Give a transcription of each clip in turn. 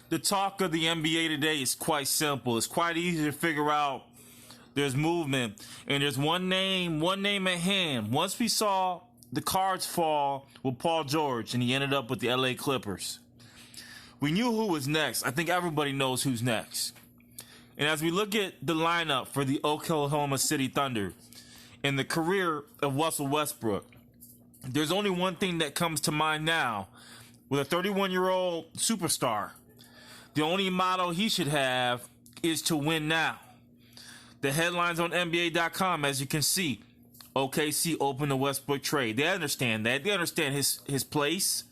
The talk of the NBA today is quite simple. It's quite easy to figure out. There's movement, and there's one name at hand. Once we saw the cards fall with Paul George, and he ended up with the LA Clippers, we knew who was next. I think everybody knows who's next. And as we look at the lineup for the Oklahoma City Thunder and the career of Russell Westbrook, there's only one thing that comes to mind now. With a 31-year-old superstar, the only motto he should have is to win now. The headlines on NBA.com, as you can see, OKC opened the Westbrook trade. They understand that. They understand his place.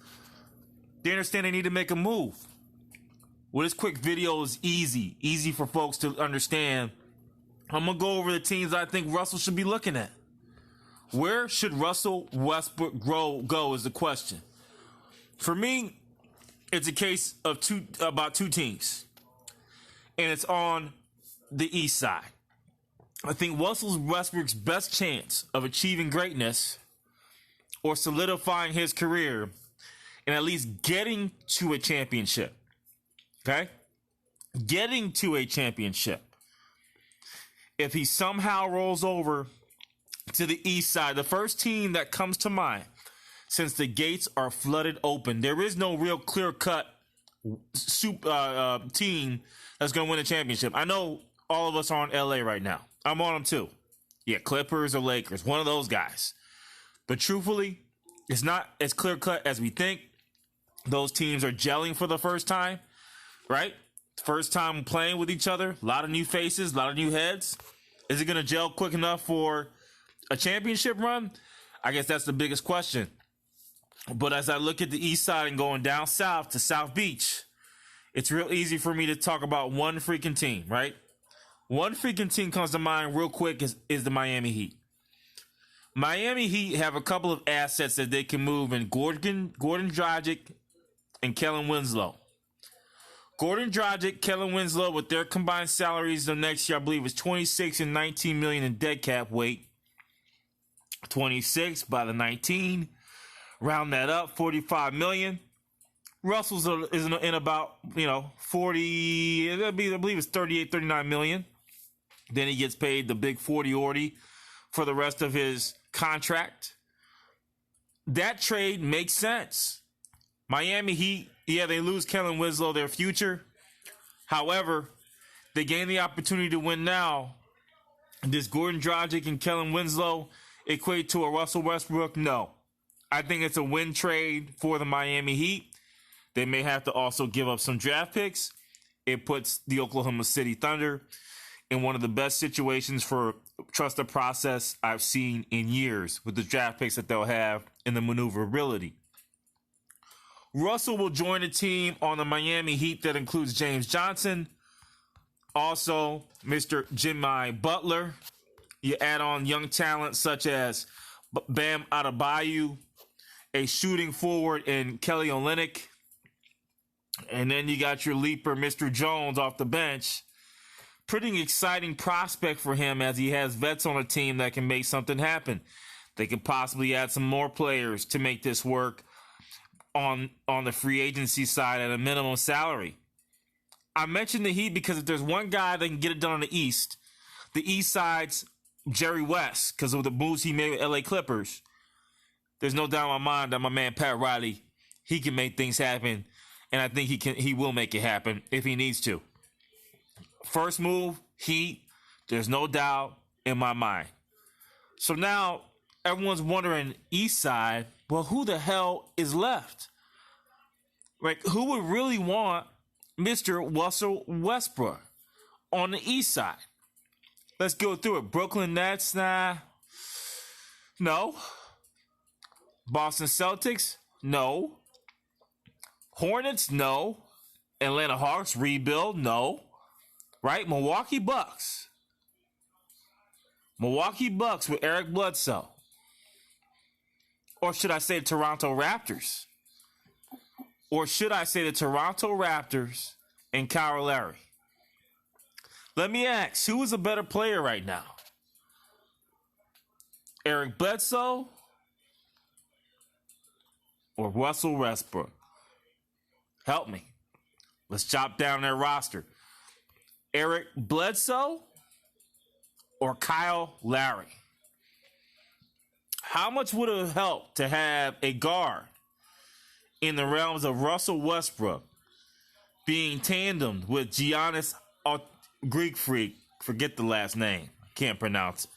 They understand they need to make a move. Well, this quick video is easy for folks to understand. I'm going to go over the teams I think Russell should be looking at. Where should Russell Westbrook go is the question. For me, it's a case of about two teams. And it's on the east side. I think Russell Westbrook's best chance of achieving greatness or solidifying his career and at least getting to a championship. Okay? Getting to a championship. If he somehow rolls over to the east side, the first team that comes to mind, since the gates are flooded open, there is no real clear-cut team that's going to win a championship. I know all of us are on LA right now. I'm on them too. Yeah, Clippers or Lakers, one of those guys. But truthfully, it's not as clear-cut as we think. Those teams are gelling for the first time, right? First time playing with each other. A lot of new faces, a lot of new heads. Is it going to gel quick enough for a championship run? I guess that's the biggest question. But as I look at the east side and going down south to South Beach, it's real easy for me to talk about one freaking team, right? One freaking team comes to mind real quick is the Miami Heat. Miami Heat have a couple of assets that they can move in Gordon Dragic and Kellen Winslow. Gordon Dragic, Kellen Winslow, with their combined salaries the next year, I believe, was $26 and $19 million in dead cap weight. 26 by the 19. Round that up, $45 million. Russell's is in about, 40, I believe it's $38, $39 million. Then he gets paid the big 40 for the rest of his contract. That trade makes sense. Miami Heat, yeah, they lose Kellen Winslow, their future. However, they gain the opportunity to win now. Does Gordon Dragic and Kellen Winslow equate to a Russell Westbrook? No. I think it's a win trade for the Miami Heat. They may have to also give up some draft picks. It puts the Oklahoma City Thunder in one of the best situations for trust the process I've seen in years with the draft picks that they'll have and the maneuverability. Russell will join a team on the Miami Heat that includes James Johnson, also Mr. Jimmy Butler. You add on young talent such as Bam Adebayo, a shooting forward in Kelly Olynyk, and then you got your leaper, Mr. Jones, off the bench. Pretty exciting prospect for him as he has vets on a team that can make something happen. They could possibly add some more players to make this work on the free agency side at a minimum salary. I mentioned the Heat because if there's one guy that can get it done on the East side's Jerry West, because of the moves he made with LA Clippers. There's no doubt in my mind that my man Pat Riley, he can make things happen, and I think he will make it happen if he needs to. First move, Heat, there's no doubt in my mind. So now everyone's wondering, East side, well, who the hell is left? Like, who would really want Mr. Russell Westbrook on the East side? Let's go through it. Brooklyn Nets, nah. No. Boston Celtics, no. Hornets, no. Atlanta Hawks, rebuild, no. Right? Milwaukee Bucks. Milwaukee Bucks with Eric Bledsoe. Or should I say Toronto Raptors? Or should I say the Toronto Raptors and Kyle Lowry? Let me ask, who is a better player right now? Eric Bledsoe or Russell Westbrook? Help me. Let's chop down their roster. Eric Bledsoe or Kyle Lowry? How much would it help to have a guard in the realms of Russell Westbrook being tandemed with Giannis Greek Freak? Forget the last name. Can't pronounce it.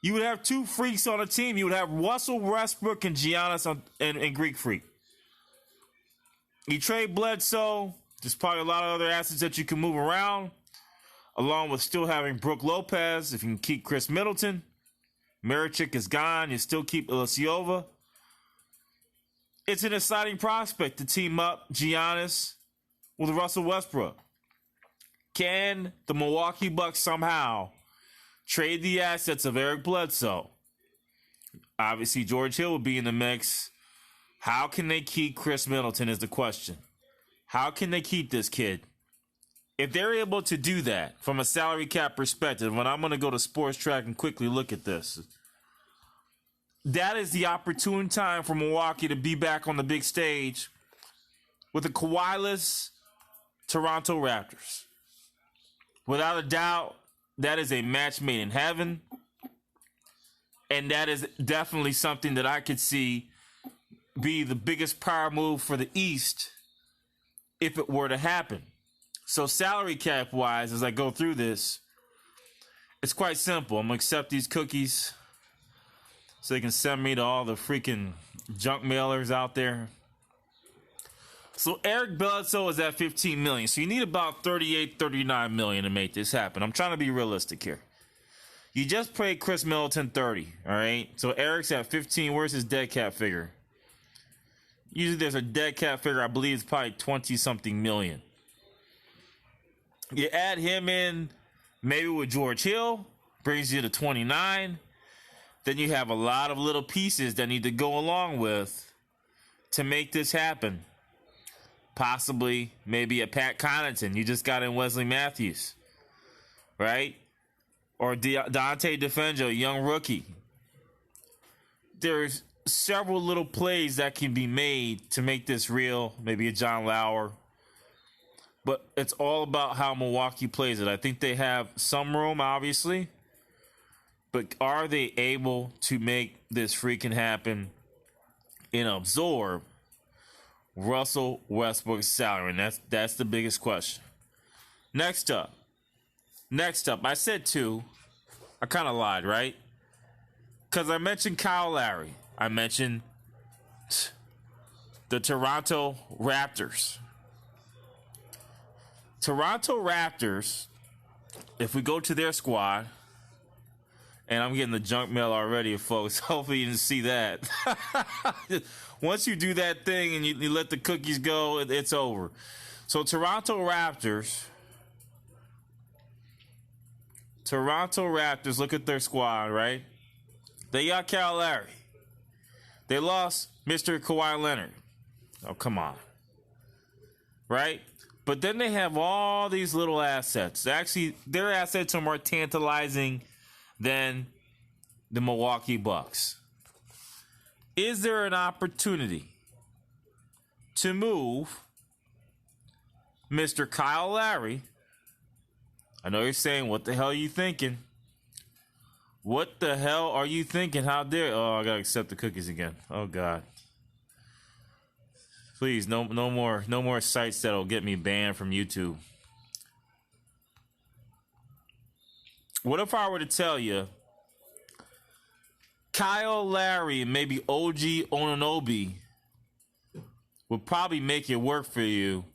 You would have two freaks on a team. You would have Russell Westbrook and Giannis and Greek Freak. You trade Bledsoe. There's probably a lot of other assets that you can move around, along with still having Brook Lopez. If you can keep Chris Middleton. Marichik is gone. You still keep Ilyasova. It's an exciting prospect to team up Giannis with Russell Westbrook. Can the Milwaukee Bucks somehow trade the assets of Eric Bledsoe? Obviously, George Hill will be in the mix. How can they keep Chris Middleton is the question. How can they keep this kid? If they're able to do that from a salary cap perspective, and I'm going to go to Sports Track and quickly look at this, that is the opportune time for Milwaukee to be back on the big stage with the Kawhi-less Toronto Raptors. Without a doubt, that is a match made in heaven. And that is definitely something that I could see be the biggest power move for the East if it were to happen. So salary cap wise, as I go through this, it's quite simple. I'm going to accept these cookies so they can send me to all the freaking junk mailers out there. So Eric Bledsoe is at $15 million. So you need about $38, $39 million to make this happen. I'm trying to be realistic here. You just paid Chris Middleton $30, all right? So Eric's at $15. Where's his dead cap figure? Usually there's a dead cap figure. I believe it's probably 20-something million. You add him in maybe with George Hill, brings you to 29. Then you have a lot of little pieces that need to go along with to make this happen. Possibly maybe a Pat Connaughton. You just got in Wesley Matthews, right? Or Dante DeFenjo, young rookie. There's several little plays that can be made to make this real. Maybe a John Lauer. But it's all about how Milwaukee plays it. I think they have some room, obviously. But are they able to make this freaking happen and absorb Russell Westbrook's salary? And that's the biggest question. Next up, I said two. I kind of lied, right? Because I mentioned Kyle Lowry. I mentioned the Toronto Raptors. Toronto Raptors, if we go to their squad, and I'm getting the junk mail already, folks. Hopefully you didn't see that. Once you do that thing and you let the cookies go, it's over. So Toronto Raptors, look at their squad, right? They got Kyle Lowry. They lost Mr. Kawhi Leonard. Oh, come on. Right? But then they have all these little assets. Actually, their assets are more tantalizing than the Milwaukee Bucks. Is there an opportunity to move Mr. Kyle Lowry? I know you're saying, what the hell are you thinking? What the hell are you thinking? How dare... Oh, I gotta accept the cookies again. Oh, God. Please, no more sites that'll get me banned from YouTube. What if I were to tell you Kyle Lowry and maybe OG Anunoby would probably make it work for you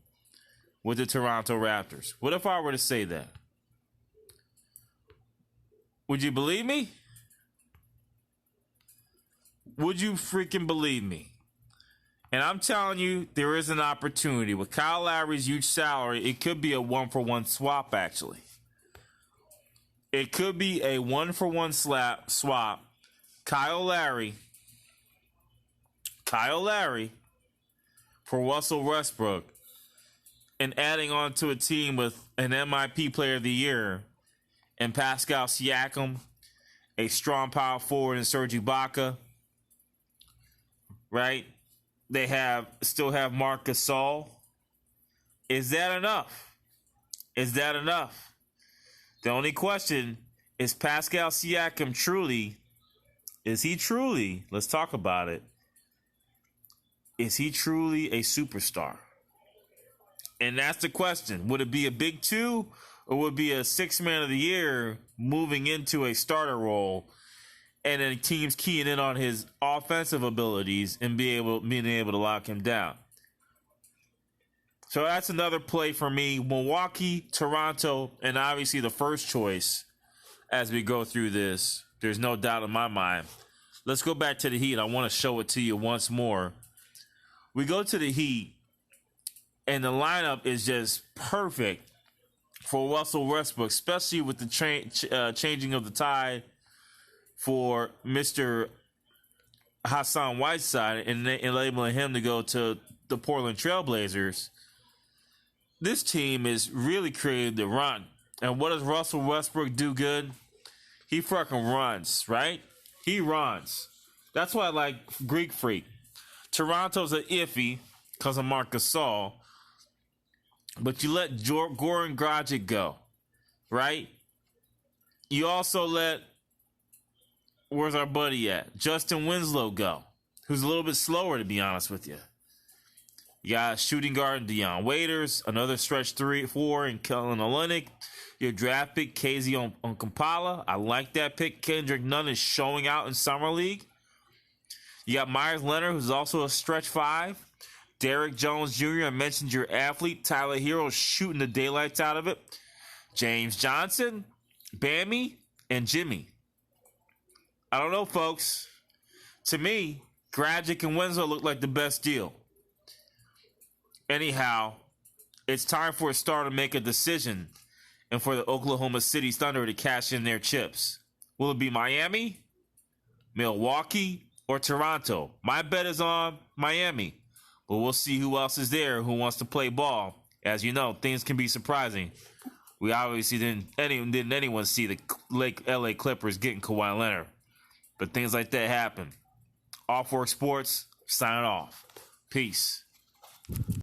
with the Toronto Raptors? What if I were to say that? Would you believe me? Would you freaking believe me? And I'm telling you, there is an opportunity. With Kyle Lowry's huge salary, it could be a 1-for-1 swap, actually. It could be a 1-for-1 swap. Kyle Lowry for Russell Westbrook, and adding on to a team with an MIP Player of the Year and Pascal Siakam, a strong power forward in Serge Ibaka, right? They still have Marc Gasol, Is that enough? Is that enough? The only question is Pascal Siakam truly, let's talk about it. Is he truly a superstar? And that's the question. Would it be a big two or would it be a sixth man of the year moving into a starter role and then teams keying in on his offensive abilities and being able to lock him down? So that's another play for me. Milwaukee, Toronto, and obviously the first choice as we go through this. There's no doubt in my mind. Let's go back to the Heat. I want to show it to you once more. We go to the Heat, and the lineup is just perfect for Russell Westbrook, especially with the changing of the tide for Mr. Hassan Whiteside and enabling him to go to the Portland Trailblazers. This team is really created the run. And what does Russell Westbrook do good? He fucking runs, right? He runs. That's why I like Greek Freak. Toronto's a iffy because of Marc Gasol. But you let Goran Dragic go, right? You also let, where's our buddy at? Justin Winslow go, who's a little bit slower, to be honest with you. You got shooting guard Deion Waiters, another stretch 3-4 in Kellen Olynyk. Your draft pick, KZ on Kampala. I like that pick. Kendrick Nunn is showing out in Summer League. You got Myers Leonard, who's also a stretch 5. Derrick Jones Jr., I mentioned your athlete. Tyler Hero shooting the daylights out of it. James Johnson, Bammy, and Jimmy. I don't know, folks. To me, Dragic and Winslow look like the best deal. Anyhow, it's time for a star to make a decision and for the Oklahoma City Thunder to cash in their chips. Will it be Miami, Milwaukee, or Toronto? My bet is on Miami, but we'll see who else is there who wants to play ball. As you know, things can be surprising. We obviously didn't anyone see the LA Clippers getting Kawhi Leonard, but things like that happen. Off Work Sports, signing off. Peace.